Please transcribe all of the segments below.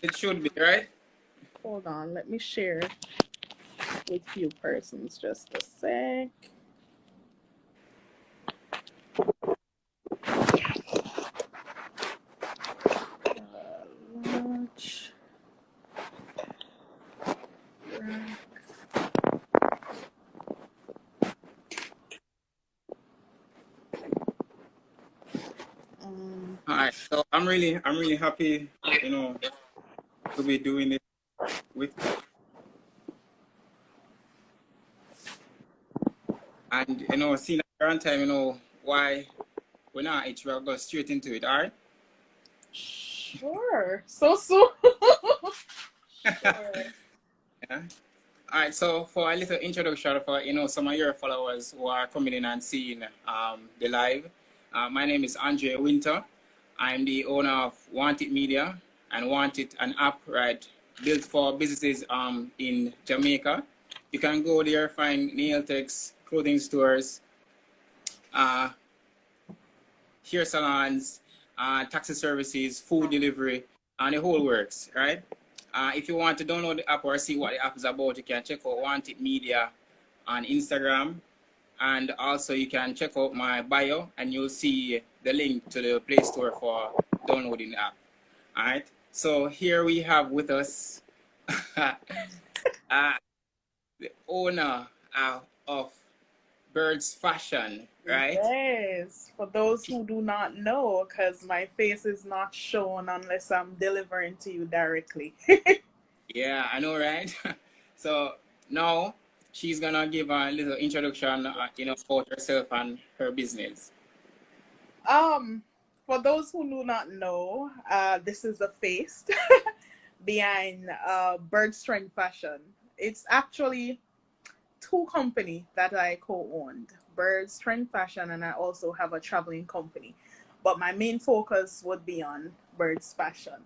It should be, right? Hold on, let me share with few persons just a sec. Launch. All right. So I'm really happy, you know, to be doing it with you. And seeing that on time, why we're not each we'll go straight into it, all right? Sure. So soon. Sure. Yeah. All right, so for a little introduction for some of your followers who are coming in and seeing the live, my name is Andre Winter. I'm the owner of Want It Media and Want It, an app, right, built for businesses in Jamaica. You can go there, find nail techs, clothing stores, uh, hair salons, taxi services, food delivery, and the whole works, right? If you want to download the app or see what the app is about, you can check out Want It Media on Instagram. And also you can check out my bio and you'll see the link to the Play Store for downloading the app. All right. So here we have with us the owner of Byrds Fashion, right? Yes. For those who do not know, because my face is not shown unless I'm delivering to you directly. Yeah, I know, right? So now she's gonna give a little introduction, about herself and her business. Um, for those who do not know, this is the face behind Byrds Trendy Fashion. It's actually two company that I co-owned, Byrds Trendy Fashion, and I also have a traveling company. But my main focus would be on Byrds Fashion.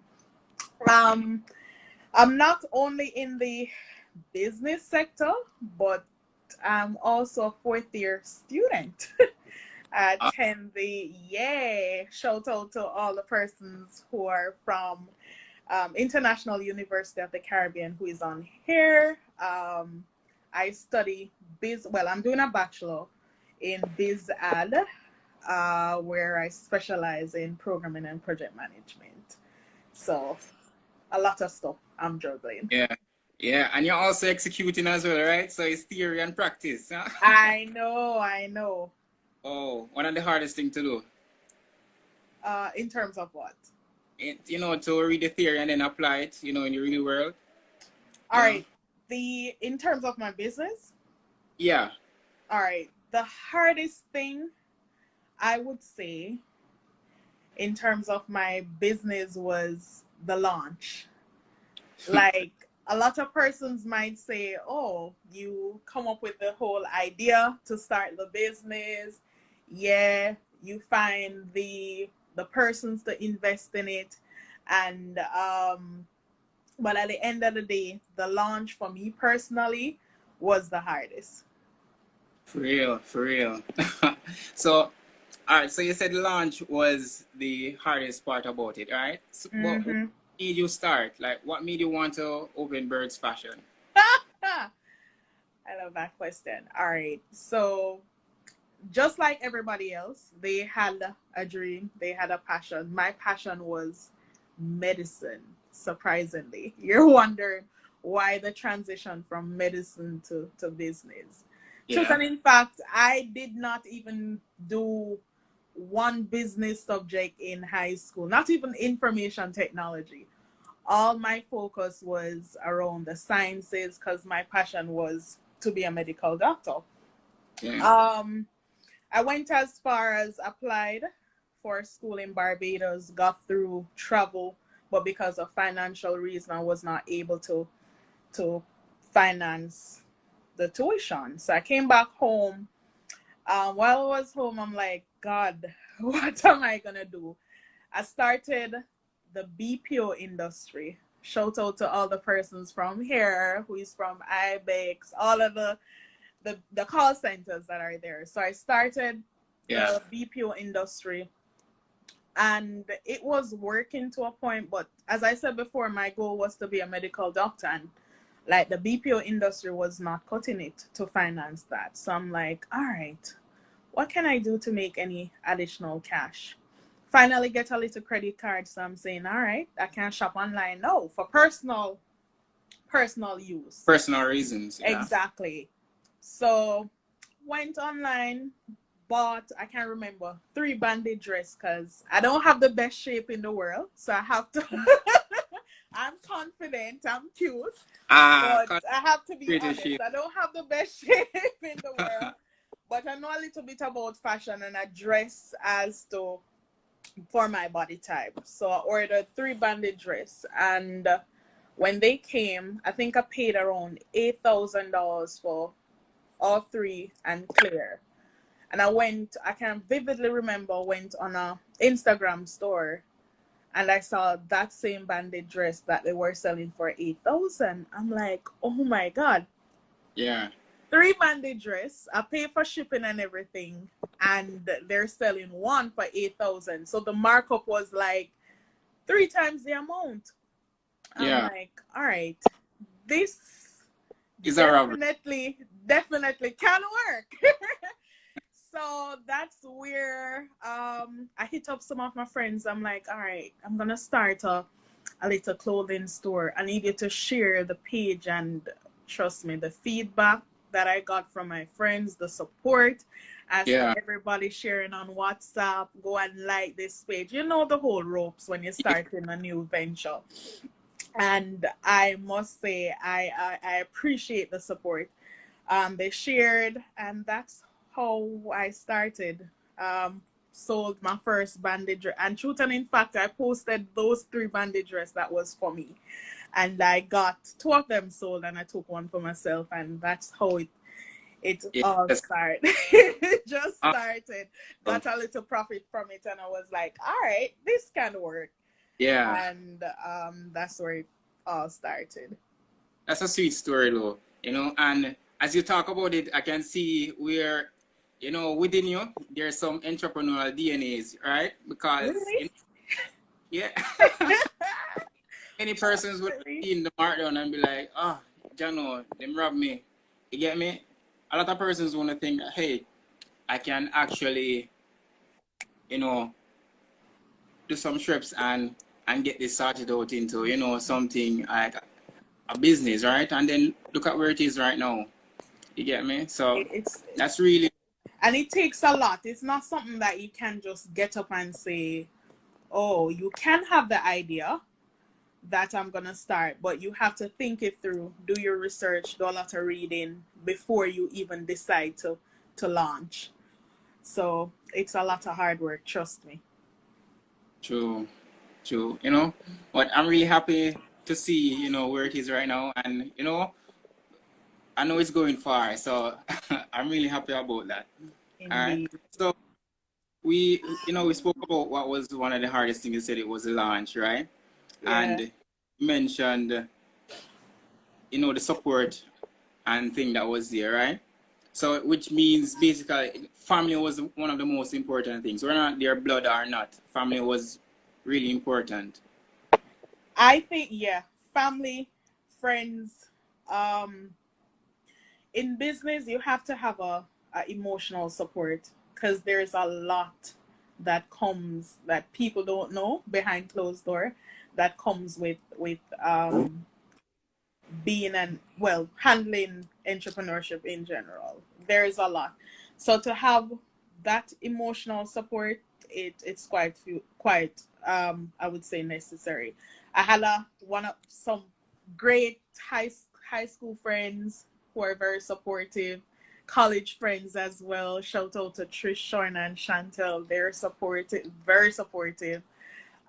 Um, I'm not only in the business sector, but I'm also a fourth year student. I Uh, attend the shout out to all the persons who are from International University of the Caribbean who is on here. I study I'm doing a bachelor in biz ad, where I specialize in programming and project management. So a lot of stuff I'm juggling. yeah, yeah, and you're also executing as well, right? So it's theory and practice. Huh? I know. Oh, one of the hardest thing to do. In terms of what? To read the theory and then apply it, in the real world. All right. In terms of my business, Yeah. all right. The hardest thing I would say in terms of my business was the launch. Like a lot of persons might say, "Oh, you come up with the whole idea to start the business. Yeah, you find the persons to invest in it, and but at the end of the day, the launch for me personally was the hardest." For real, for real. So, all right. So you said launch was the hardest part about it, right? So, what Mm-hmm. made you start? Like, what made you want to open Byrds Fashion? I love that question. All right. So, just like everybody else, they had a dream, they had a passion. My passion was medicine, surprisingly. You're wondering why the transition from medicine to business. Truth Yeah. and in fact, I did not even do one business subject in high school, not even information technology. All my focus was around the sciences because my passion was to be a medical doctor. Yeah. Um, I went as far as applied for school in Barbados, got through travel, but because of financial reason, I was not able to finance the tuition. So I came back home. While I was home, I'm like, God, what am I gonna do? I started the BPO industry. Shout out to all the persons from here who is from IBEX, all of the call centers that are there. So I started Yeah. the BPO industry. and it was working to a point. But as I said before, my goal was to be a medical doctor, and like the BPO industry was not cutting it to finance that. So I'm like, all right, what can I do to make any additional cash? Finally get a little credit card. So I'm saying, all right, I can shop online. No, for personal use. Personal reasons, yeah. Exactly. So went online, bought, I can't remember, 3 bandage dress because I don't have the best shape in the world. So I have to I'm confident, I'm cute, but I have to be Creative honest. shape. I don't have the best shape in the world. But I know a little bit about fashion, and I dress as to for my body type. So I ordered 3 bandage dress, and when they came, I think I paid around $8,000 for all 3 and clear. And I can vividly remember, went on a Instagram store, and I saw that same bandage dress that they were selling for 8,000. I'm like, oh my God. Yeah. 3 bandage dress, I pay for shipping and everything, and they're selling one for 8,000. So the markup was like 3 times the amount. I'm Yeah. like, all right, this Is a robbery. definitely can work. So that's where I hit up some of my friends. I'm like, all right, I'm gonna start a little clothing store. I need you to share the page, and trust me, the feedback that I got from my friends, the support, as for everybody sharing on WhatsApp, go and like this page. You know the whole ropes when you start in a new venture. And I must say, I appreciate the support. They shared, and that's how I started. Sold my first bandage dress. And truth and in fact, I posted those 3 bandage dress that was for me. And I got 2 of them sold, and I took one for myself. And that's how it all started. It just started. Got a little profit from it, and I was like, all right, this can work. Yeah. And that's where it all started. That's a sweet story, though. And as you talk about it, I can see where, within you, there's some entrepreneurial DNAs, right? Because, Really? yeah, many persons would be in the markdown and be like, oh, Jano, them rob me. You get me? A lot of persons want to think, hey, I can actually, do some trips and get this sorted out into, something like a business, right? And then look at where it is right now. You get me? So that's really... And it takes a lot. It's not something that you can just get up and say, oh, you can have the idea that I'm going to start, but you have to think it through, do your research, do a lot of reading before you even decide to launch. So it's a lot of hard work, trust me. True. But I'm really happy to see, where it is right now. And, I know it's going far. So I'm really happy about that. Indeed. All right. So we spoke about what was one of the hardest things. You said it was the launch, right? Yeah. And you mentioned, the support and thing that was there, right? So, which means basically family was one of the most important things. Whether or not their blood or not, family was really important. I think, yeah, family, friends. In business, you have to have a emotional support, because there's a lot that comes that people don't know behind closed door, that comes with being handling entrepreneurship in general. There's a lot. So to have that emotional support, it's quite I would say necessary. I had some great high school friends who are very supportive, college friends as well. Shout out to Trish, Shorna, and Chantel. They're supportive, very supportive.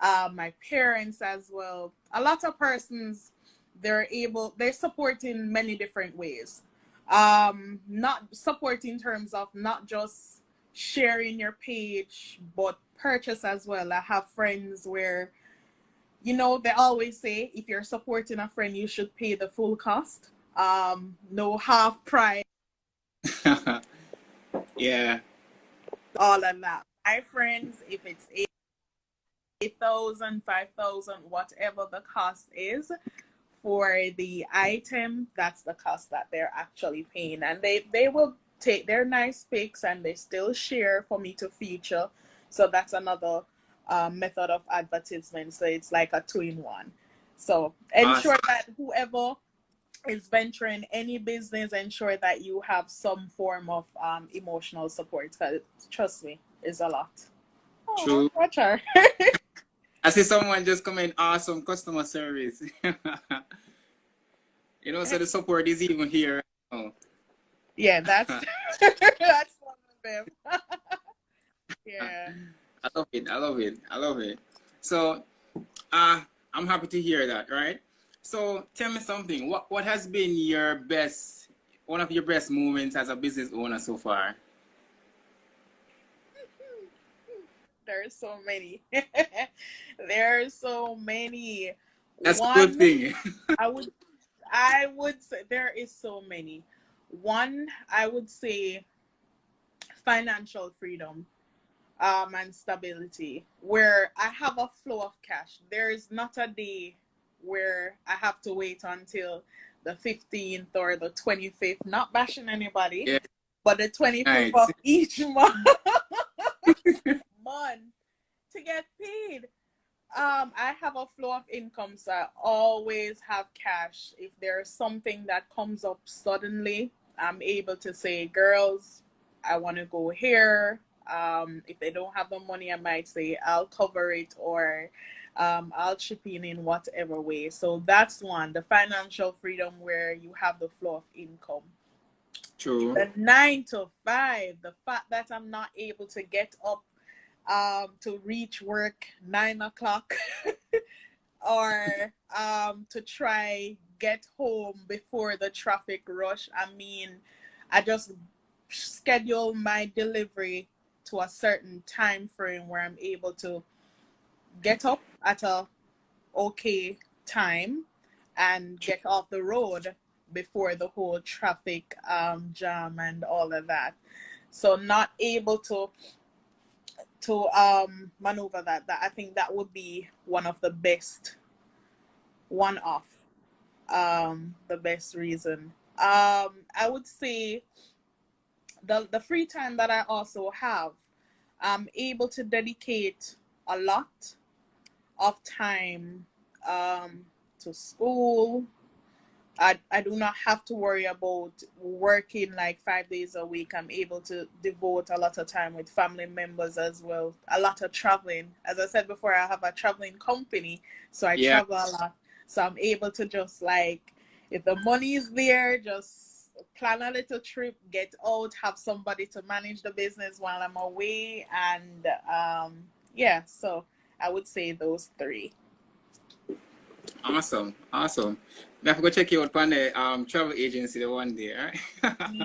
My parents as well. A lot of persons, they support in many different ways. Not support in terms of not just sharing your page, but purchase as well. I have friends where, they always say if you're supporting a friend, you should pay the full cost. No half price. Yeah. All of that. My friends, if it's 8,000, 5,000, whatever the cost is for the item, that's the cost that they're actually paying. And they will take their nice pics and they still share for me to feature. So that's another method of advertisement. So it's like a two-in-one. So ensure Awesome. that whoever is venturing any business, ensure that you have some form of emotional support. Because trust me, it's a lot. Oh, True. watch her. I see someone just comment, awesome customer service. So the support is even here. Oh. Yeah, that's that's one of them. Yeah. I love it. I love it. I love it. So, I'm happy to hear that, right? So, tell me something. What has been one of your best moments as a business owner so far? There's so many. There's so many. That's a good One, thing. I would I would say there is so many. One, I would say financial freedom and stability, where I have a flow of cash. There is not a day where I have to wait until the 15th or the 25th, not bashing anybody, Yeah, but the 25th right. of each month to get paid. I have a flow of income, so I always have cash. If there's something that comes up suddenly, I'm able to say, girls, I want to go here. If they don't have the money, I might say, I'll cover it, or I'll chip in whatever way. So that's one, the financial freedom where you have the flow of income. True. The 9 to 5, the fact that I'm not able to get up to reach work 9 o'clock or to try get home before the traffic rush. I mean, I just schedule my delivery to a certain time frame where I'm able to get up at a okay time and get off the road before the whole traffic jam and all of that. So not able to maneuver that I think that would be one of the best one of the best reason. I would say the free time that I also have, I'm able to dedicate a lot of time to school. I do not have to worry about working like 5 days a week. I'm able to devote a lot of time with family members as well. A lot of traveling. As I said before, I have a traveling company, so I Yeah. travel a lot. So I'm able to just like, if the money is there, just plan a little trip, get out, have somebody to manage the business while I'm away. And yeah, so I would say those three. Awesome. Awesome. Now, I go check you out on the travel agency the one day, right?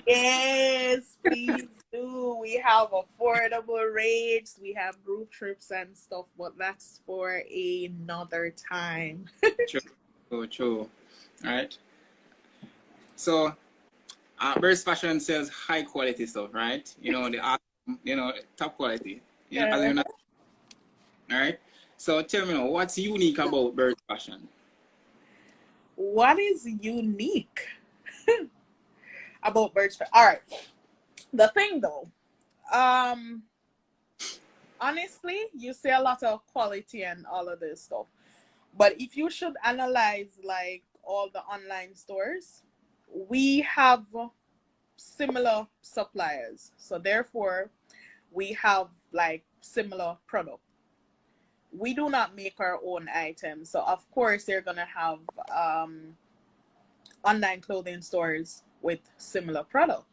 Yes, please do. We have affordable rates, we have group trips and stuff, but that's for another time. True. True. True. All right. So, Byrds Fashion sells high quality stuff, right? Top quality. As Yeah. you know, all right. So tell me now, what's unique about Byrds Fashion? What is unique about Birds? All right. The thing though, um, honestly, you see a lot of quality and all of this stuff. But if you should analyze like all the online stores, we have similar suppliers. So therefore, we have like similar product. We do not make our own items. So of course they're gonna have online clothing stores with similar product.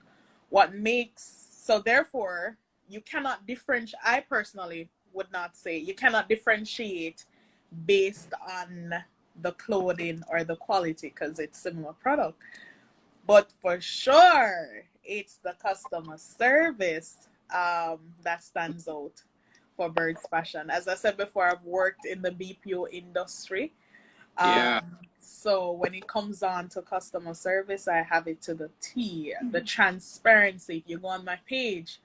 What makes so therefore you cannot differentiate, I personally would not say you cannot differentiate based on the clothing or the quality because it's similar product. But for sure, it's the customer service that stands out for Birds Fashion. As I said before, I've worked in the BPO industry. Yeah. So when it comes on to customer service, I have it to the T. The transparency. If you go on my page,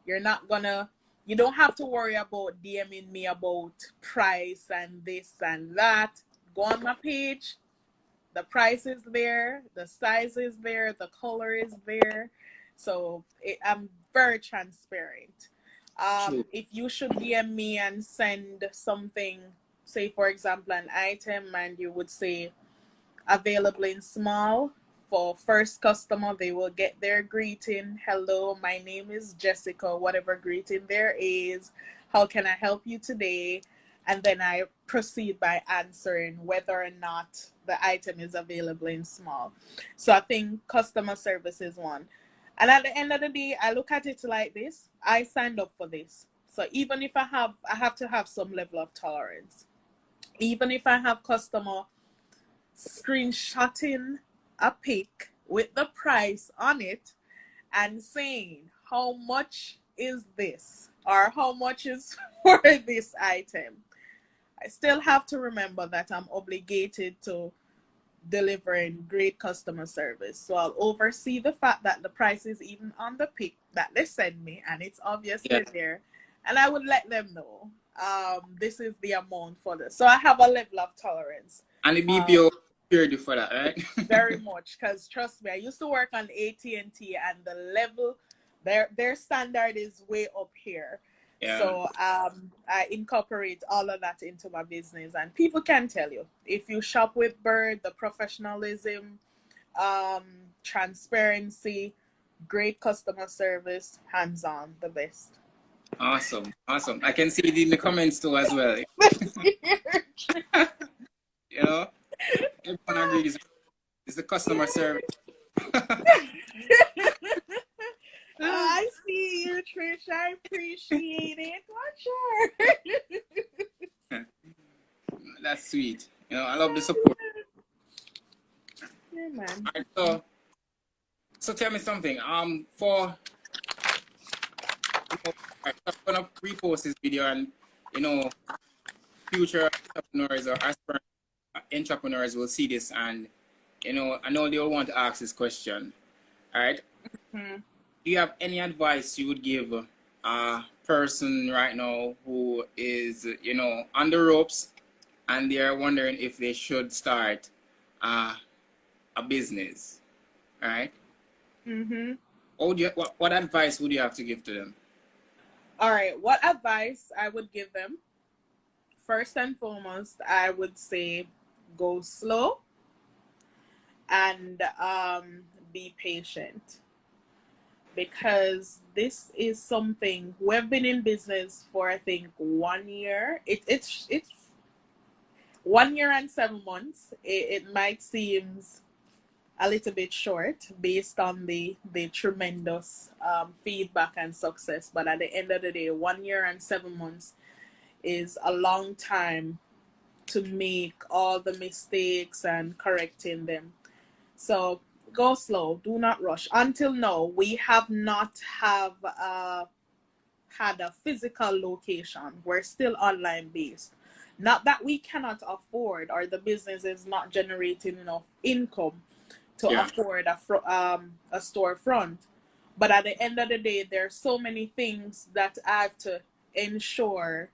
you're not gonna You don't have to worry about DMing me about price and this and that. Go on my page. The price is there, the size is there, the color is there. So I'm very transparent. True. If you should DM me and send something, say for example an item, and you would say available in small. For first customer, they will get their greeting. Hello, my name is Jessica, whatever greeting there is. How can I help you today? And then I proceed by answering whether or not the item is available in small. So I think customer service is one. And at the end of the day, I look at it like this. I signed up for this. So even if I have to have some level of tolerance. Even if I have customer screenshotting a pic with the price on it and saying how much is this or how much is for this item, I still have to remember that I'm obligated to delivering great customer service. So I'll oversee the fact that the price is even on the pic that they send me and it's Yeah. obviously there. And I would let them know this is the amount for this. So I have a level of tolerance. And the Um, BPO prepared you for that, right? very much, because trust me, I used to work on AT&T, and the level, their standard is way up here. Yeah. So I incorporate all of that into my business, and people can tell you if you shop with Bird, the professionalism, um, transparency, great customer service, hands on, the best. Awesome. Awesome. I can see it in the comments too as well. You know, everyone agrees it's the customer service. I see you, Trish. I appreciate it. Watch her. That's sweet. You know, I love the support. Yeah, man. All right, so tell me something. For you know, I'm gonna repost this video, and you know, future entrepreneurs or aspirant entrepreneurs will see this, and you know, I know they will want to ask this question. All right. Hmm. Do you have any advice you would give a person right now who is, you know, on the ropes and they're wondering if they should start uh, a business? All right. Mm-hmm. What advice would you have to give to them? All right. What advice I would give them? First and foremost, I would say go slow and be patient, because this is something we've been in business for, I think, 1 year. It's 1 year and 7 months. It might seem a little bit short based on the tremendous feedback and success, but at the end of the day, 1 year and 7 months is a long time to make all the mistakes and correcting them. So go slow, do not rush. Until now, we have not have had a physical location. We're still online based. Not that we cannot afford or the business is not generating enough income to Yeah. afford a storefront. But at the end of the day, there are so many things that I have to ensure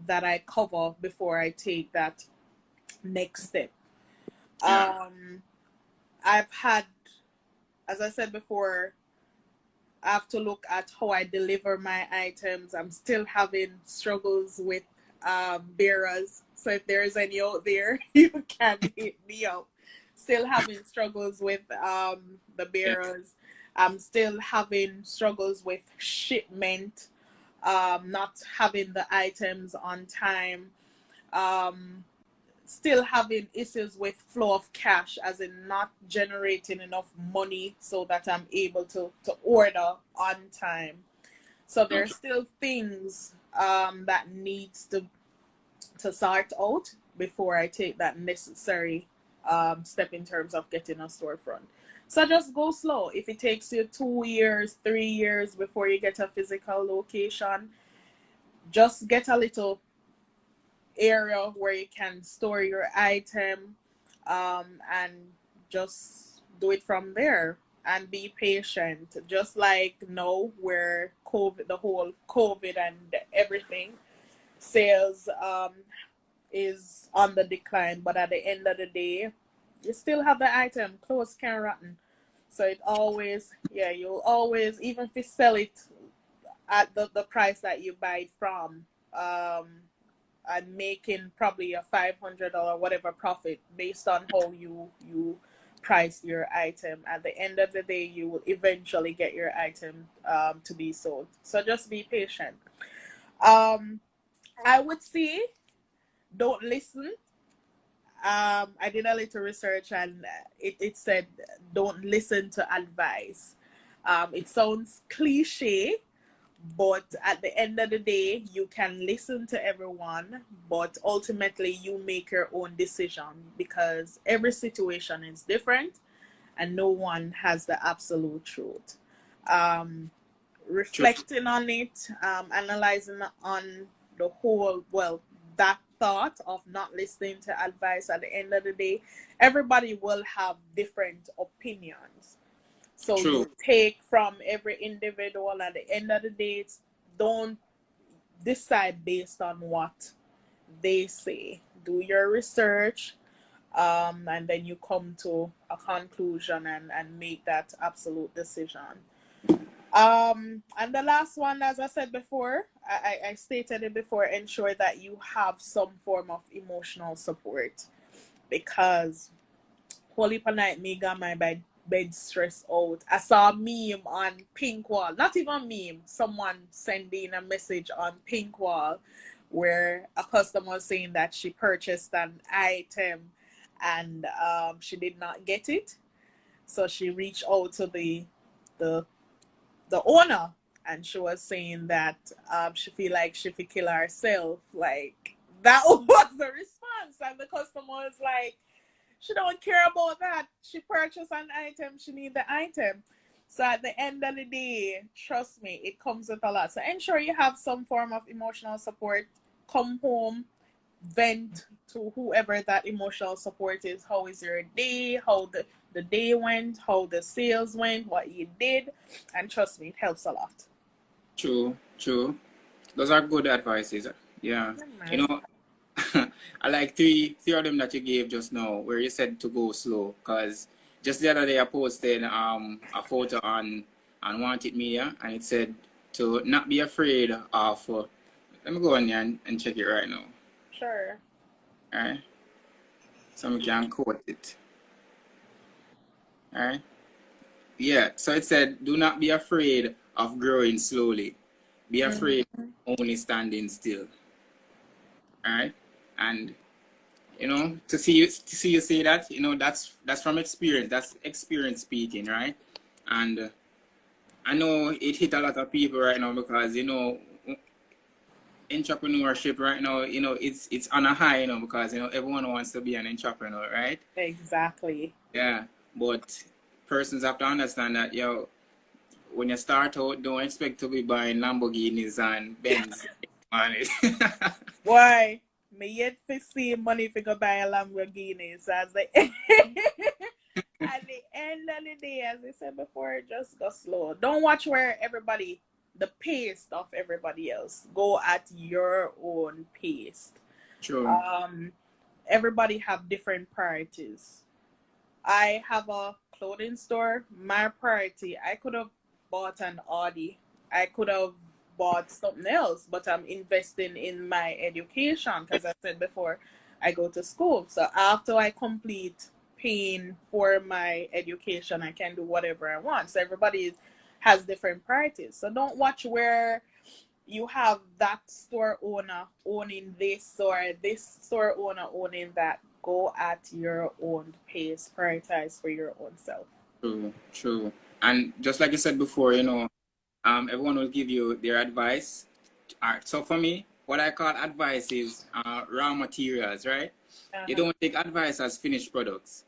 that I cover before I take that next step. Yeah. Um, I've had, as I said before, I have to look at how I deliver my items. I'm still having struggles with bearers. So if there is any out there, you can hit me up. Still having struggles with the Yeah. bearers. I'm still having struggles with shipment, not having the items on time. Um, Still having issues with flow of cash, as in not generating enough money so that I'm able to order on time. So there's Okay. still things that needs to sort out before I take that necessary step in terms of getting a storefront. So just go slow. If it takes you 2 years, 3 years before you get a physical location, just get a little area where you can store your item, and just do it from there. and be patient. Just like now, where COVID, the whole COVID and everything, sales is on the decline, but at the end of the day, you still have the item. Clothes can't rotten. So it always, yeah, you'll always, even if you sell it at the price that you buy it from, and making probably a $500 whatever profit based on how you price your item. At the end of the day, you will eventually get your item to be sold. So just be patient. I would say don't listen. I did a little research and it said don't listen to advice. It sounds cliche, but at the end of the day, you can listen to everyone, but ultimately you make your own decision because every situation is different and no one has the absolute truth. Um, True. Reflecting on it, analyzing on the whole, well, that thought of not listening to advice at the end of the day, everybody will have different opinions. So True. you take from every individual at the end of the day, don't decide based on what they say. Do your research, and then you come to a conclusion and make that absolute decision. And the last one, as I said before, I stated it before, ensure that you have some form of emotional support because whole per night me got my bed stressed out. I saw a meme on Pink Wall, not even meme, someone sending a message on Pink Wall where a customer was saying that she purchased an item and she did not get it. So she reached out to the the owner and she was saying that she feel like she could kill herself. Like that was the response. And the customer was like, she don't care about that. She purchased an item, she need the item. So at the end of the day, trust me, it comes with a lot. So ensure you have some form of emotional support. Come home, vent to whoever that emotional support is. How is your day? How the day went, how the sales went, what you did. And trust me, it helps a lot. True. True. Those are good advices. Yeah. Yeah, You man. know, I like three of them that you gave just now, where you said to go slow. Cause just the other day I posted a photo on Wanted Media, and it said to not be afraid of. Let me go in there and check it right now. Sure. All right, so we can quote it. All right. Yeah. So it said, "Do not be afraid of growing slowly. Be afraid Mm-hmm. only standing still." All right, and to see you say that, that's from experience. That's experience speaking, right? And I know it hit a lot of people right now because entrepreneurship right now, it's on a high, because everyone wants to be an entrepreneur, right? Exactly. Yeah, but persons have to understand that, when you start out, don't expect to be buying Lamborghinis and Benz on it. Why? Me yet to see money if go buy a Lamborghini. So as the at the end of the day, as I said before, just go slow. Don't watch where everybody the pace of everybody else. Go at your own pace. True. Um, Everybody have different priorities. I have a clothing store. My priority, I could have bought an Audi. I could have bought something else, but I'm investing in my education because I said before, I go to school. So after I complete paying for my education, I can do whatever I want. So everybody has different priorities. So don't watch where you have that store owner owning this or this store owner owning that. Go at your own pace, prioritize for your own self. True, true. And just like you said before, everyone will give you their advice. All right. So for me, what I call advice is raw materials, right? You Uh-huh. don't take advice as finished products,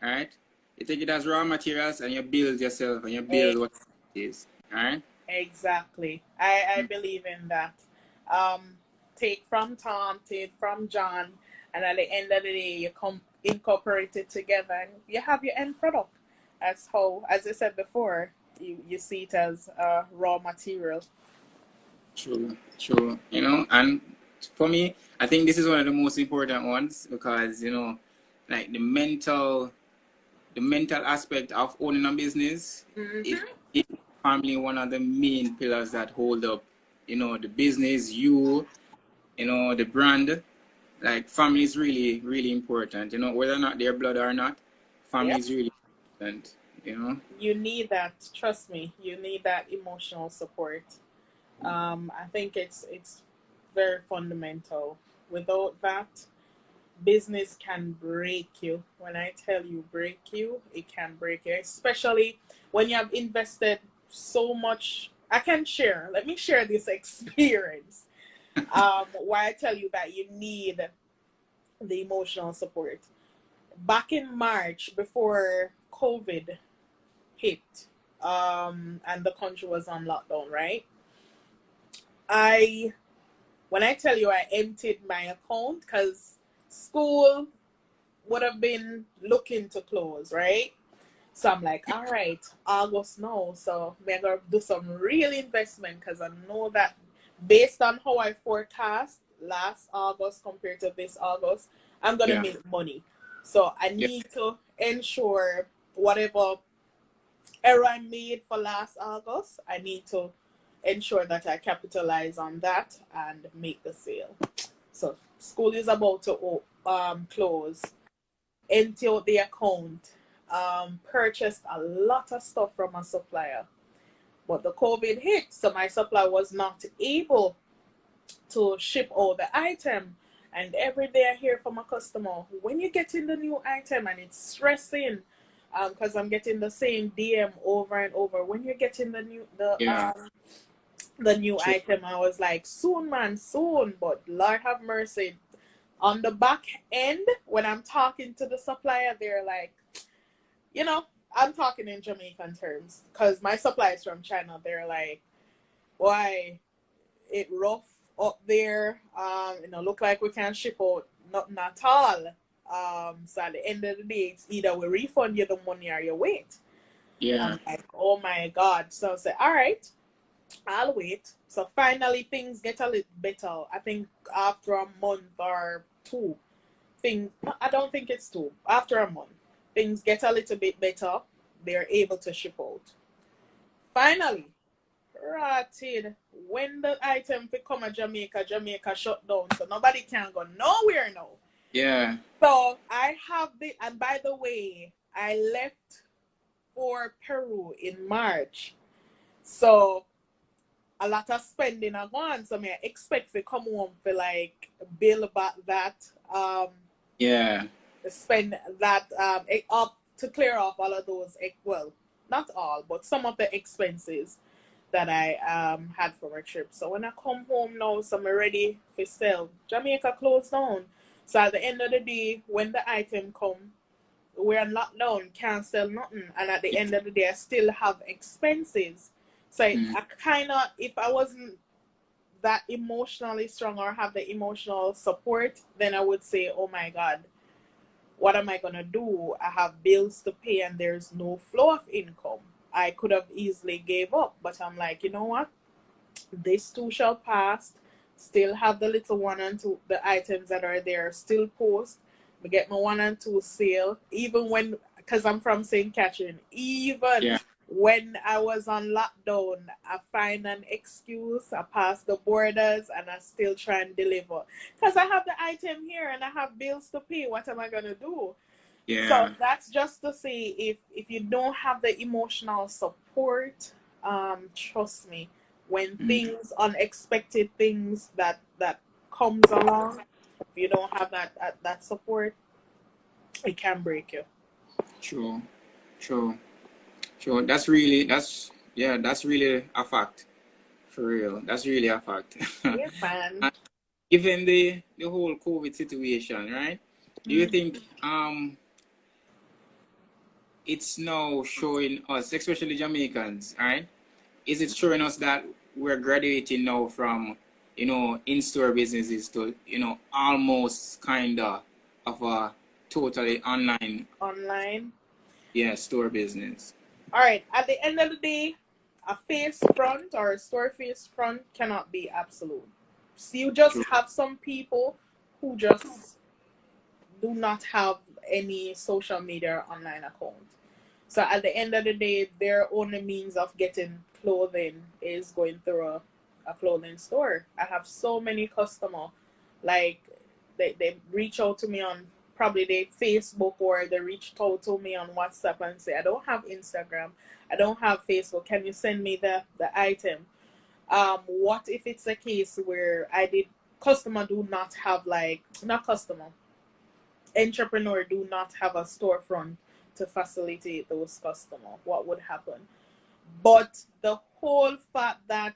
all right? You take it as raw materials and you build yourself and you build what it is, all right? Exactly. I believe in that. Take from Tom, take from John, and at the end of the day, you come incorporate it together and you have your end product. That's how, as I said before, you see it as raw material. True, true. And for me, I think this is one of the most important ones because, like the mental aspect of owning a business, it Mm-hmm. is probably one of the main pillars that hold up, the business, the brand. Like family is really, really important. Whether or not they're blood or not, family Yep. is really important. You need that. Trust me. You need that emotional support. I think it's very fundamental. Without that, business can break you. When I tell you break you, it can break you. Especially when you have invested so much. I can share. Let me share this experience. Why I tell you that you need the emotional support. Back in March, before COVID hit, and the country was on lockdown, right? I when I tell you I emptied my account because school would have been looking to close, right? So I'm like, all right, August now. So I'm going to do some real investment because I know that based on how I forecast last August compared to this August, I'm going to Yeah, make money. So I yeah, need to ensure whatever error I made for last August, I need to ensure that I capitalize on that and make the sale. So school is about to close, empty out the account, purchased a lot of stuff from a supplier. But the COVID hit, so my supplier was not able to ship all the item. And every day I hear from a customer, when you get in the new item, and it's stressing, because I'm getting the same DM over and over. When you're getting yeah. the new True. item, I was like, soon, man, soon. But Lord have mercy, on the back end, when I'm talking to the supplier, they're like, you know, I'm talking in Jamaican terms because my supplier is from China. They're like, why it rough up there? Look like we can't ship out nothing at all. So at the end of the day, it's either we refund you the money or you wait. I'm Yeah, like, oh my God. So I say, all right, I'll wait. So finally things get a little better. I think after a month or two, things, I don't think it's two. After a month, things get a little bit better. They're able to ship out. Finally, rotted. When the item fi come to Jamaica, Jamaica shut down. So nobody can go nowhere now. yeah, So I have the, and by the way, I left for Peru in March. So a lot of spending are gone. So me I expect to come home for like bill back that yeah, spend that up to clear off all of those, well, not all, but some of the expenses that I had for my trip. So when I come home now, so I'm ready for sale. Jamaica closed down. So at the end of the day, when the item come, we're on lockdown, can't sell nothing. And at the yeah. end of the day, I still have expenses. So I Mm, kind of, if I wasn't that emotionally strong or have the emotional support, then I would say, oh my God, what am I gonna do? I have bills to pay and there's no flow of income. I could have easily gave up, but I'm like, you know what? This too shall pass. Still have the little one and two, the items that are there still post. We get my one and two sale, even when, because I'm from St. Catherine, even yeah, when I was on lockdown, I find an excuse. I pass the borders and I still try and deliver because I have the item here and I have bills to pay. What am I gonna do? So yeah. that's just to say, if you don't have the emotional support, trust me, when Mm, things, unexpected things that comes along, if you don't have that support, it can break you. true, true, true. That's really a fact. For real. That's really a fact. Yeah, man. And given the whole COVID situation, right? Do you Mm. think it's now showing us, especially Jamaicans, right? Is it showing us that we're graduating now from, in-store businesses to, almost kind of a totally online? Online. Yeah, store business. All right, at the end of the day, a face front or a store face front cannot be absolute. So you just True. have some people who just do not have any social media or online account. So at the end of the day, their only means of getting clothing is going through a clothing store. I have so many customer, like they reach out to me on probably their Facebook, or they reached out to me on WhatsApp and say, I don't have Instagram, I don't have Facebook. Can you send me the item? What if it's a case where I did customer do not have, like, not customer, entrepreneur do not have a storefront to facilitate those customers, what would happen? But the whole fact that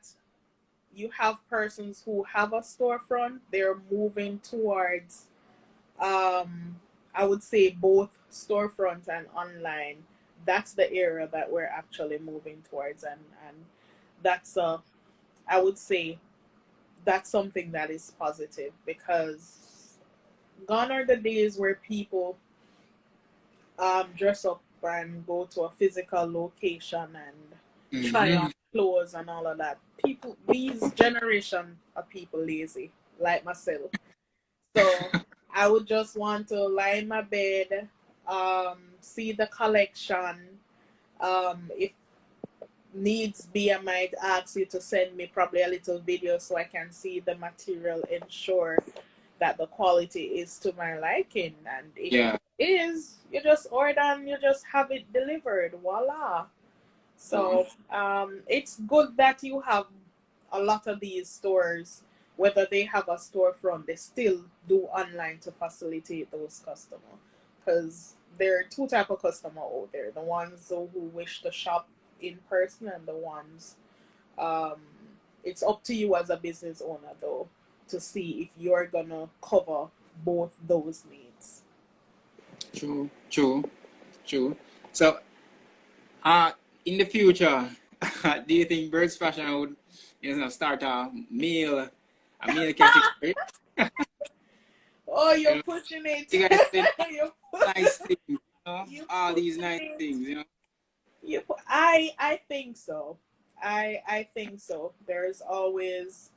you have persons who have a storefront, they're moving towards, I would say, both storefront and online. That's the area that we're actually moving towards, and that's I would say that's something that is positive, because gone are the days where people dress up and go to a physical location and try Mm-hmm. on clothes and all of that. People, these generation of people lazy, like myself. So I would just want to lie in my bed, see the collection. If needs be, I might ask you to send me probably a little video so I can see the material, ensure that the quality is to my liking. And if Yeah. it is, you just order and you just have it delivered. Voila. True. So it's good that you have a lot of these stores, whether they have a storefront, they still do online to facilitate those customers. Because there are two type of customer out there: the ones who wish to shop in person, and the ones, um, it's up to you as a business owner though to see if you're gonna cover both those needs. True. True. True. So, in the future, do you think Birds Fashion would, start a meal category? Oh, you're You know, pushing it. you guys say you're, nice things, you're all these pushing nice it. things. I think so. I think so. There's always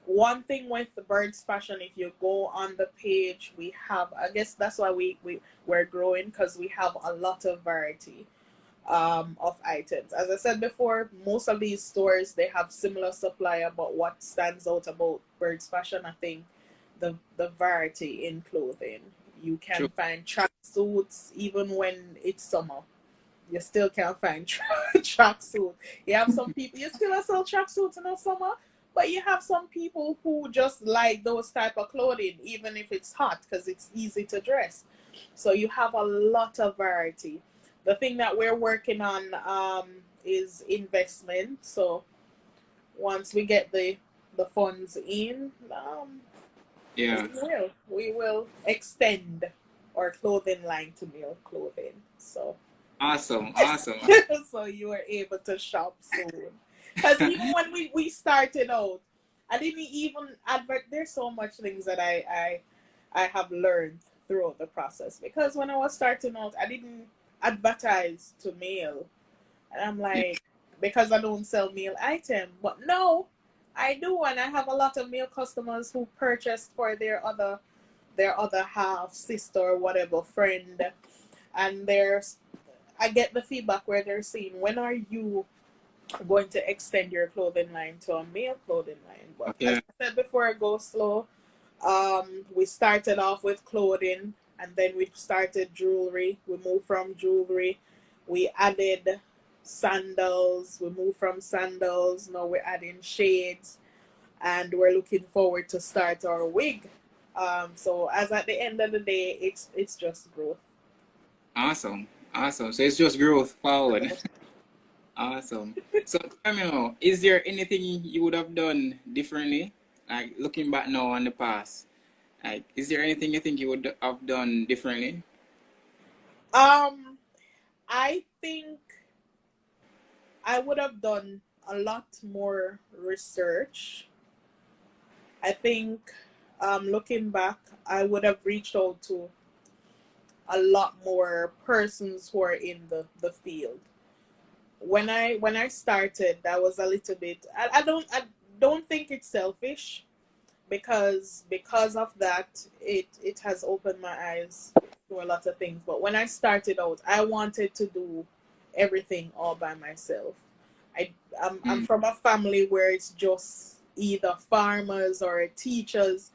one thing with the Birds Fashion. If you go on the page, we have, I guess that's why we're growing, because we have a lot of variety of items. As I said before, most of these stores, they have similar supplier, but what stands out about Birds Fashion, I think, the variety in clothing. You True. can find tracksuits even when it's summer. You still can't find tracksuit. You have some people, you still sell tracksuits in the summer, but you have some people who just like those type of clothing, even if it's hot, because it's easy to dress. So you have a lot of variety. The thing that we're working on is investment. So once we get the funds in, we Yeah. will extend our clothing line to male clothing. So Awesome. Awesome. so you were able to shop soon. Because even when we started out, I didn't even advert. There's so much things that I have learned throughout the process. Because when I was starting out, I didn't advertise to male, and I'm Yeah. like, because I don't sell male item. But no, I do, and I have a lot of male customers who purchased for their other half, sister, or whatever, friend, and there's I get the feedback where they're saying, when are you going to extend your clothing line to a male clothing line? But as Okay. I said before, I go slow. We started off with clothing, and then we started jewelry. We moved from jewelry. We added sandals. We moved from sandals. Now we're adding shades, and we're looking forward to start our wig. So as at the end of the day, it's just growth. Awesome. Awesome. So it's just growth forward. Awesome. So tell me now, is there anything you would have done differently? Like looking back now on the past, like is there anything you think you would have done differently? Um, I think I would have done a lot more research. I think, looking back, I would have reached out to a lot more persons who are in the field. When I started, that was a little bit. I don't think it's selfish, because of that, it has opened my eyes to a lot of things. But when I started out, I wanted to do everything all by myself. I'm Mm. from a family where it's just either farmers or teachers.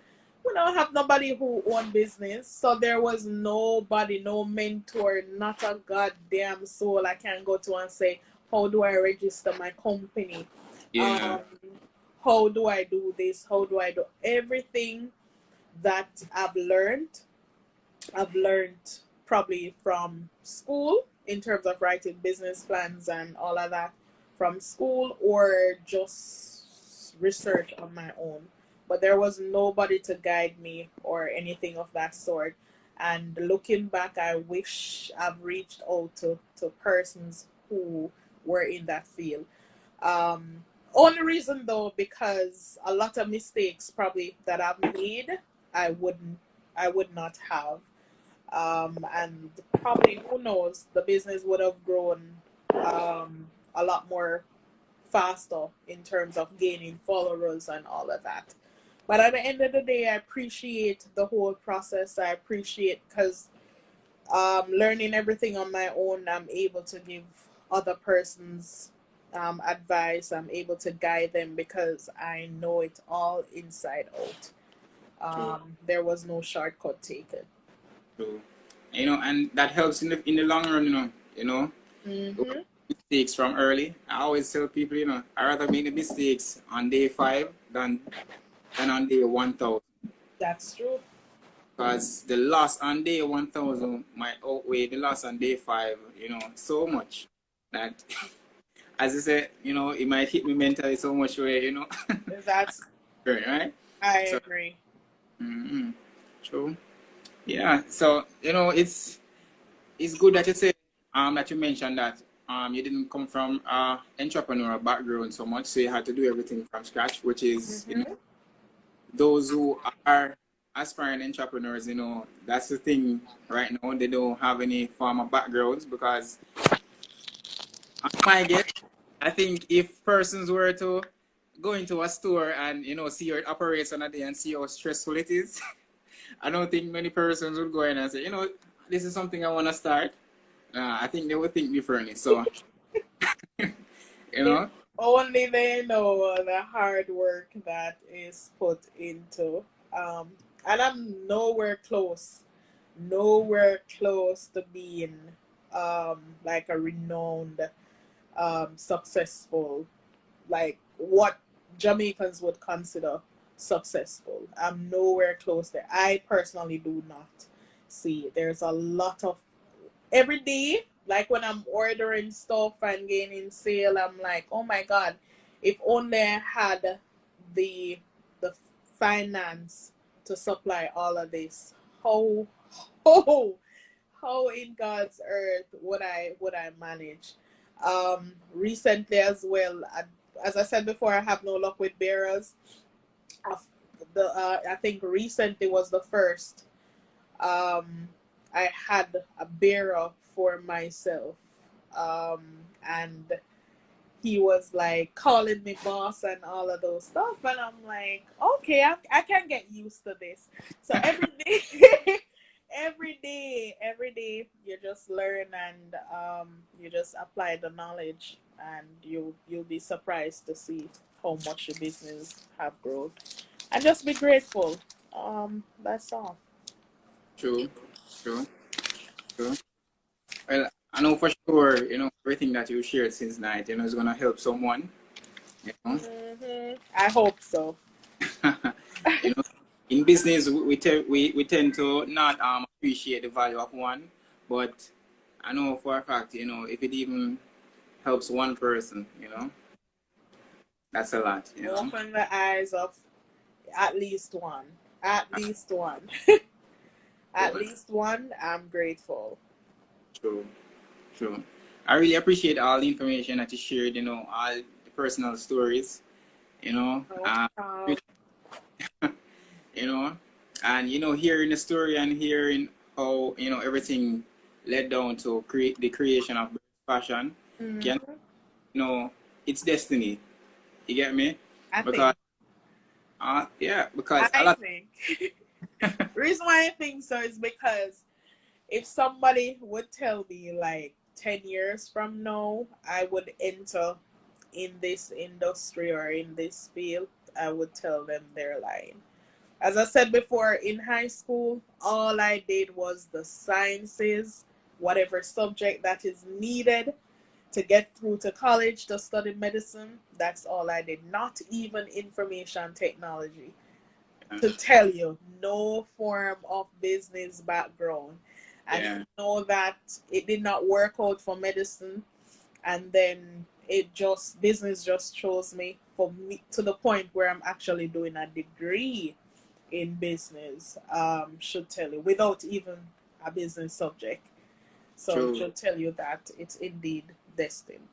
We don't have nobody who own business, so there was nobody, no mentor, not a goddamn soul I can go to and say, how do I register my company? Yeah. Um, how do I do this? How do I do everything that I've learned probably from school in terms of writing business plans and all of that from school, or just research on my own. But there was nobody to guide me or anything of that sort. And looking back, I wish I've reached out to persons who were in that field. Only reason though, because a lot of mistakes probably that I've made, I wouldn't, I would not have. And probably, who knows, the business would have grown a lot more faster in terms of gaining followers and all of that. But at the end of the day, I appreciate the whole process. I appreciate, because learning everything on my own, I'm able to give other persons advice. I'm able to guide them because I know it all inside out. True. There was no shortcut taken. True. And that helps in the long run. Mm-hmm. Mistakes from early. I always tell people, I rather make the mistakes on day 5 than on day 1,000. That's true. Because the loss on day 1,000 might outweigh the loss on day 5, so much that, as I said, it might hit me mentally so much where. That's Right? I So, agree. mm-hmm. True. Yeah. So, it's good that you say, that you mentioned that, you didn't come from entrepreneurial background so much, so you had to do everything from scratch, which is, Mm-hmm. those who are aspiring entrepreneurs, that's the thing right now. They don't have any formal backgrounds because, my guess, I think if persons were to go into a store and, see how it operates on a day and see how stressful it is, I don't think many persons would go in and say, this is something I want to start. I think they would think differently. So, you If know, only they know the hard work that is put into. Um, and I'm nowhere close to being like a renowned, successful, like what Jamaicans would consider successful. I'm nowhere close there. I personally do not see. There's a lot of every day, like when I'm ordering stuff and gaining sale, I'm like, oh my god, if only I had the the finance to supply all of this. How how how in God's earth would I manage? Recently as well, as I said before, I have no luck with bearers. I think recently was the first um, I had a bearer for myself. Um, and he was like calling me boss and all of those stuff. And I'm like, okay, I can get used to this. So every day, every day, you just learn and you just apply the knowledge, and you'll be surprised to see how much your business have grown. And just be grateful. That's all. true, true, true. Well, I know for sure, everything that you shared since night, is going to help someone, you know. I hope so. you know, in business, we tend to not appreciate the value of one, but I know for a fact, if it even helps one person, that's a lot. Open the eyes of at least one. At least one. At True, least one. I'm grateful. true, true. I really appreciate all the information that you shared, all the personal stories, you know, No uh, problem. you know, and hearing the story and hearing how everything led down to create the creation of fashion. Can Mm-hmm. it's destiny. You get me? I Because think. yeah, because a I lot. think. Reason why I think so is because if somebody would tell me like 10 years from now I would enter in this industry or in this field, I would tell them they're lying. As I said before, in high school, all I did was the sciences, whatever subject that is needed to get through to college to study medicine. That's all I did. Not even information technology. To tell you, no form of business background. And if Yeah, you know that it did not work out for medicine, and then it just business just chose me for me to the point where I'm actually doing a degree in business, should tell you without even a business subject. So it true. should tell you that it's indeed destined.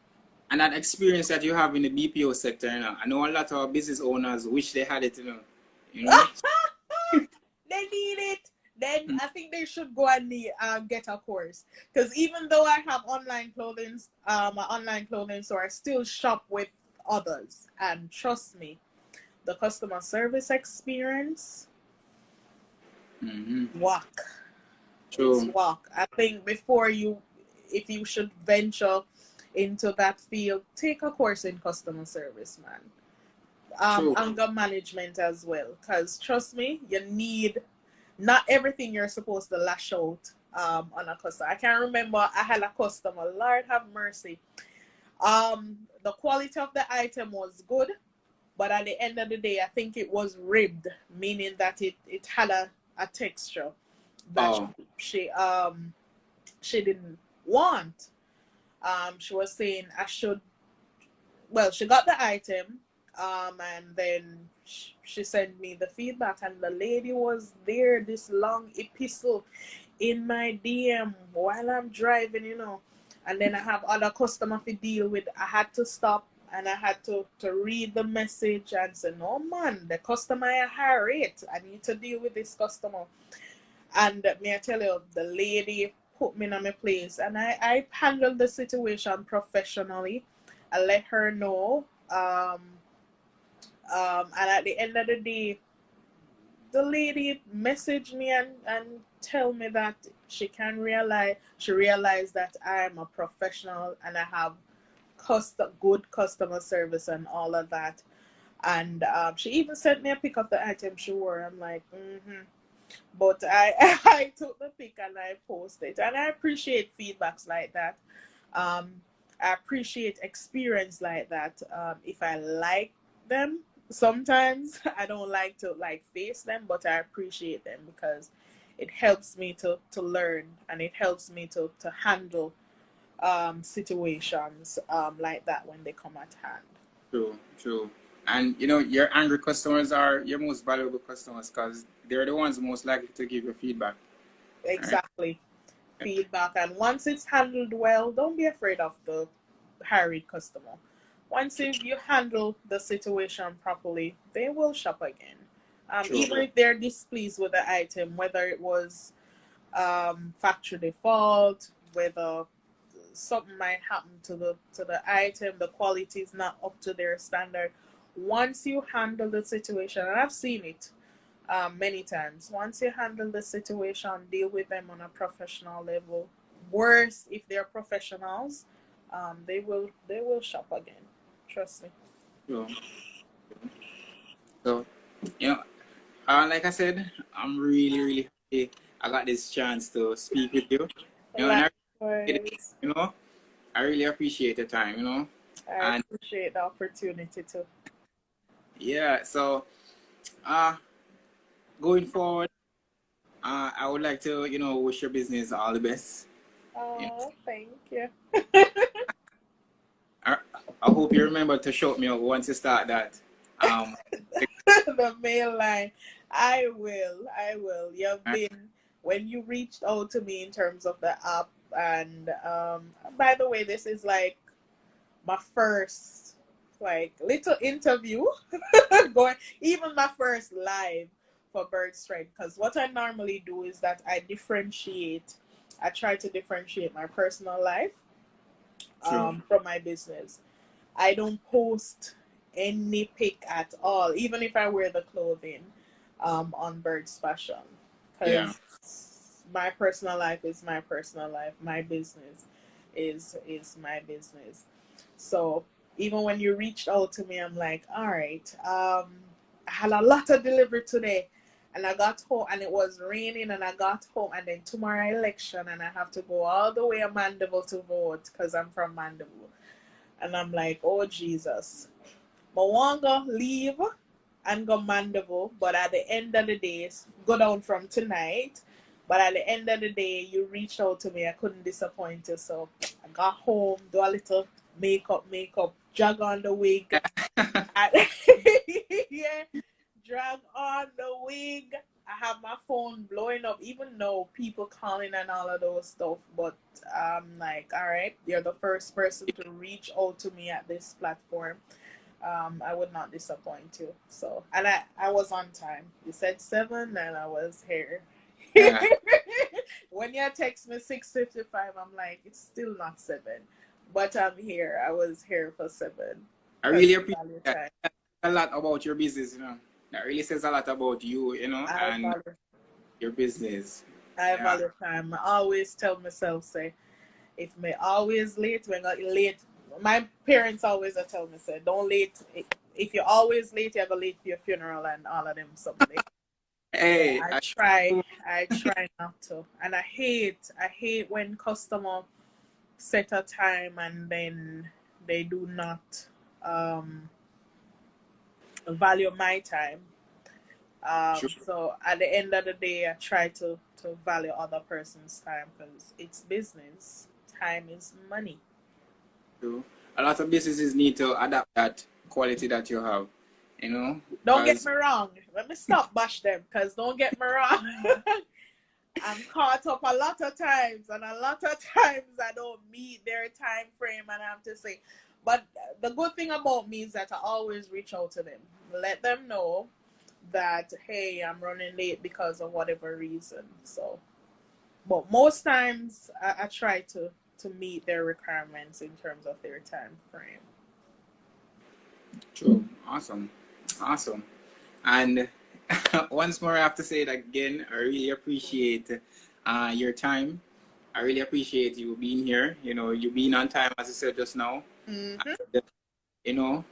And that experience that you have in the BPO sector, I know a lot of business owners wish they had it, you know. They need it. Then I think they should go and get a course. Because even though I have my online clothing store, I still shop with others. And trust me, the customer service experience, Mm-hmm. walk. It's True, walk. I think if you should venture into that field, take a course in customer service, man. true. Anger management as well. Because trust me, you need not everything you're supposed to lash out on a customer. I can't remember I had a customer, Lord have mercy. The quality of the item was good, but at the end of the day, I think it was ribbed, meaning that it had a texture that Oh, she didn't want. She was saying I should. Well, she got the item, and then she sent me the feedback, and the lady was there. This long epistle in my DM while I'm driving. And then I have other customer to deal with. I had to stop and I had to read the message and say, no man, the customer I hire it. I need to deal with this customer. And may I tell you, the lady put me in my place and I handled the situation professionally. I let her know. And at the end of the day, the lady messaged me and tell me that she realized that I am a professional and I have good customer service and all of that. And she even sent me a pic of the item she wore. I'm like, mm-hmm. But I I took the pic and I posted it. And I appreciate feedbacks like that. Um, I appreciate experience like that. If I like them, sometimes I don't like to like face them, but I appreciate them because it helps me to learn and it helps me to handle situations like that when they come at hand. true, true. And your angry customers are your most valuable customers because they're the ones most likely to give you feedback. Right? Exactly. Feedback, and once it's handled well, don't be afraid of the harried customer. Once you handle the situation properly, they will shop again. True. Even if they're displeased with the item, whether it was factory default, whether something might happen to the item, the quality is not up to their standard. Once you handle the situation, and I've seen it many times. Once you handle the situation, deal with them on a professional level. Worse, if they're professionals, they will shop again. Trust me. True. So, you know, like I said, I'm really, really happy I got this chance to speak with you. And I really, Likewise, you know, I really appreciate your time, I And appreciate the opportunity to. yeah, so uh going forward, I would like to, wish your business all the best. You know, Oh, thank you. I, I hope you remember to shout me out once you start that. Um, The mail line. I will. I will. You've been when you reached out to me in terms of the app, and by the way, this is like my first like little interview going, even my first live. for Byrds Trendy, because what I normally do is that I try to differentiate my personal life True. from my business. I don't post any pic at all, even if I wear the clothing on Birds Fashion, Yeah. because my personal life is my personal life. My business is my business. So even when you reached out to me, I'm like, all right, I had a lot of delivery today. And I got home and it was raining and I got home and then tomorrow election and I have to go all the way to Mandeville to vote because I'm from Mandeville. And I'm like, oh Jesus. I want to leave and go Mandeville, but at the end of the day, go down from tonight. But at the end of the day, you reached out to me. I couldn't disappoint you. So I got home, do a little makeup, jog on the wig. And yeah, drag on the wig. I have my phone blowing up, even though people calling and all of those stuff. But I'm like, all right, you're the first person to reach out to me at this platform. I would not disappoint you. So, and I was on time. You said 7, and I was here. Yeah. When you text me 6:55, I'm like, it's still not 7, but I'm here. I was here for 7 I because really I appreciate value that. time. A lot about your business, That really says a lot about you, I and value your business. I Yeah. value time. I always tell myself, say, if me always late, when I late, my parents always tell me, say, don't late. If you're always late, you're gonna late for your funeral and all of them someday. So Hey, I try not to. And I hate when customer set a time and then they do not um, value my time. true, So at the end of the day, I try to value other person's time because it's business. Time is money. true. A lot of businesses need to adapt that quality that you have, Don't get because me wrong. Let me stop bash them because don't get me wrong. I'm caught up a lot of times, and a lot of times I don't meet their time frame, and I have to say. But the good thing about me is that I always reach out to them, let them know that hey, I'm running late because of whatever reason. So, but most times I try to meet their requirements in terms of their time frame. true, awesome, awesome. And once more, I have to say it again. I really appreciate your time. I really appreciate you being here. You being on time, as I said just now. Mm-hmm. And,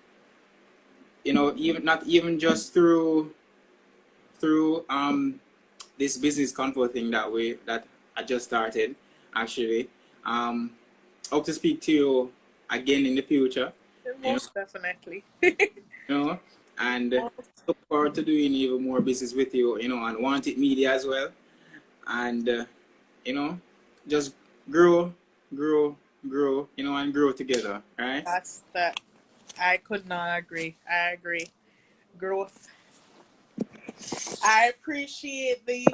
you know, even not even just through this business convo thing that I just started. Actually, hope to speak to you again in the future. You know, Most definitely. you know, and Most. look forward to doing even more business with you. And Wanted Media as well. And you know, just grow, grow, grow. And grow together. Right? That's that. I could not agree. I agree. Growth. I appreciate the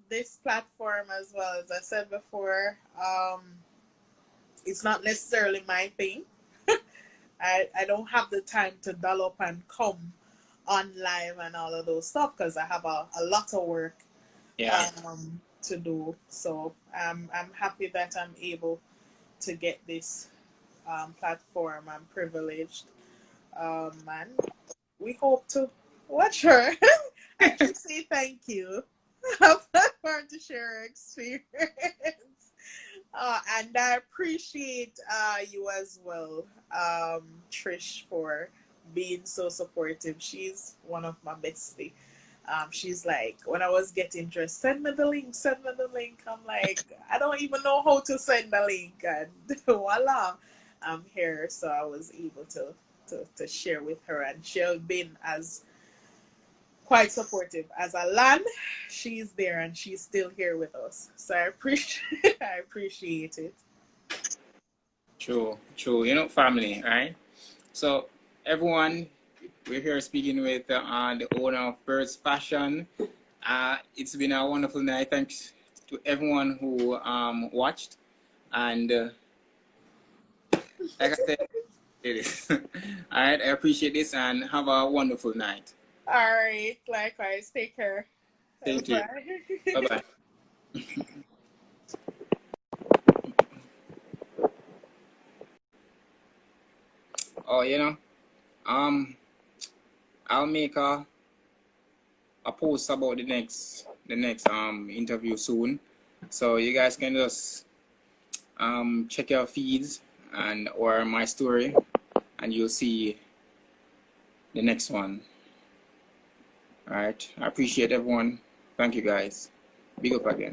this platform as well. As I said before, it's not necessarily my thing. I don't have the time to dial up and come on live and all of those stuff because I have a lot of work Yeah. to do. So I'm happy that I'm able to get this platform. I'm privileged. And we hope to watch her and to say thank you for to share her experience. And I appreciate you as well, Trish, for being so supportive. She's one of my bestie. She's like, when I was getting dressed, send me the link, send me the link. I'm like, I don't even know how to send the link. And voila, I'm here. So I was able to share with her. And she's been as quite supportive. As a land, she's there and she's still here with us. So I appreciate I appreciate it. True. True. Family, right? So everyone, we're here speaking with the owner of Byrds Fashion. It's been a wonderful night. Thanks to everyone who watched. And like I said, it is. All right. I appreciate this and have a wonderful night. All right, likewise. Take care. Same to you. Bye. Bye bye. Oh, I'll make a post about the next interview soon, so you guys can just check your feeds and or my story, and you'll see the next one. All right. I appreciate everyone. Thank you guys. Big up again.